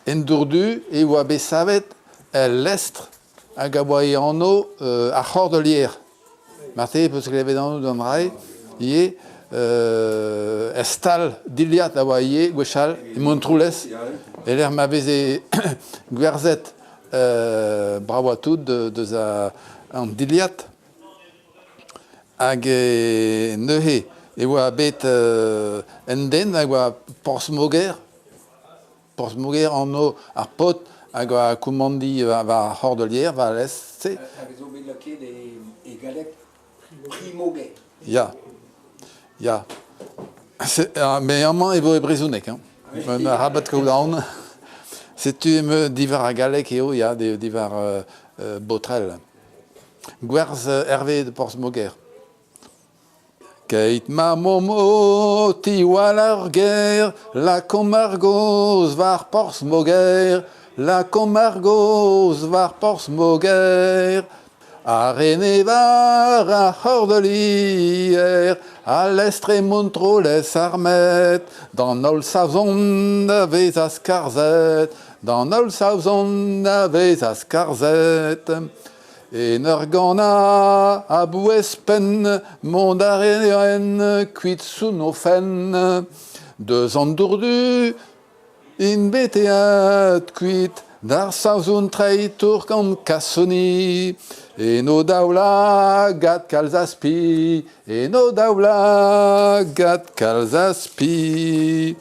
endurdu e oa besavet l'est hag a oa anno ar c'hor de lier. Marte, peus glevet anno d'an rai, ie estal diliat a oa ie, gwechal, e montroulez, e l'er ma veze gwerzet bravoatout deus an diliat, hag neuhe, e oa bet en den, hag oa porzmoger anno ar pot, hag oa koumandi va c'hor de lier, va l'est, se. Hag zo bet lakaet e galek primoget. Ya. Mais amañ e vo e brezhounek, hein. Ma rabat kaoulaon. Setu me divar a galek eo, ya, divar botrel. Gwerz Hervé de Porzmoger. Keit ma momo ti wal ar ger, la komargoz var Porzmoger, la komargoz var Porzmoger. A rene var a c'hor de lier, a l'estre montroulez armet, d'an ol savzon a vez a skarzet, d'an ol savzon a vez a skarzet. En ur gana a bouez pen, mont a renen kuit sou no fen, deus an dourdu, in beteat kuit, d'ar savzoun treitour gant kassoni, e no daoula gad kalz aspi, e no daoula gad kalz aspi.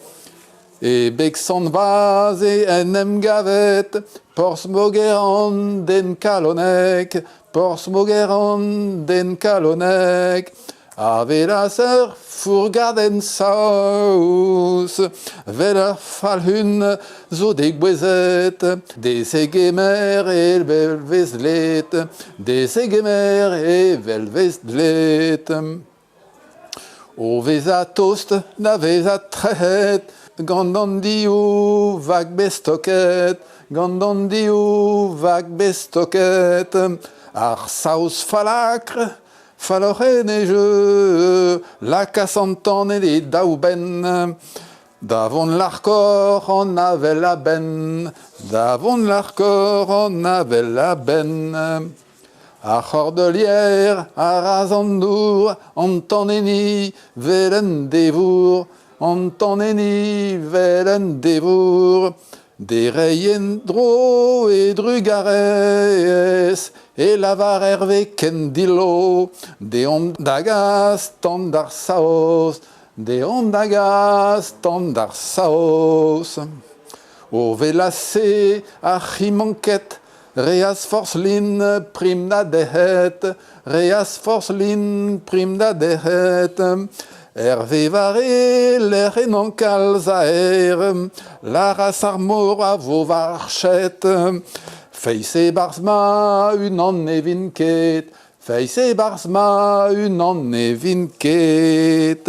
E beg sant vaz e en em gavet, Porzmoger an den kalonek, Porzmoger an den kalonek. A velas ur fourgarden saous, vel ur falhun zo degouezet, des egemer e velvezlet, des egemer e velvezlet. O vez a toast na vez a tret, gant an diou vag bestoket, gant an diou vag bestoket. Ar saous falakre, faloc'hen e jeu, la kassantan e de daouben, davon l'arcor an avel a ben, davon l'arcor an avel a ben. A c'hor de lier, a razandour, an taneni vel en devour, an taneni vel en devour. De reien dro e drugarez, e lavar Hervé ken dilo, de on dagas tan d'ar saos, de on dagas tan d'ar saos. O velase a chimanket, reas force lin prim da dehet, reas force lin prim da dehet. Hervé vare l'er en an kalz a er, la ras ar mor a vo varchet. Feize barz ma un an e vin ket, feize barz ma un an e vin ket.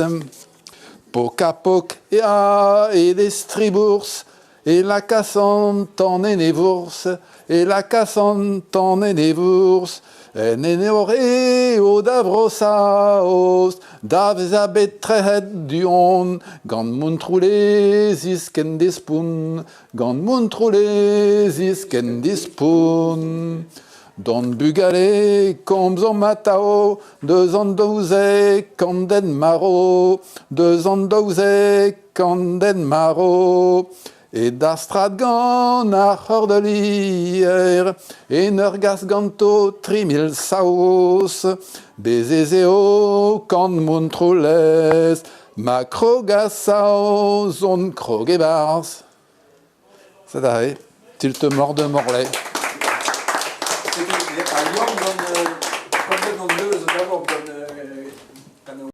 Pok a pok e a e destribours, e la kassant an en e vours, e la kassant an en e vours. En en ore o da vrosaos, da vez a bet trehet du on, gant montroulez isken dispoun, gant montroulez isken dispoun. Don bugale komz an matao, deus an douze kanden maro, deus an douze kanden maro. E da strad gant ar c'hor de lier, en ur gas ganto 3000 saos, bezez eo kant montroulez, ma krogas saos on kroge barz. Ça d'ailleurs, til te mord de morlaix. A yom gant deus d'abord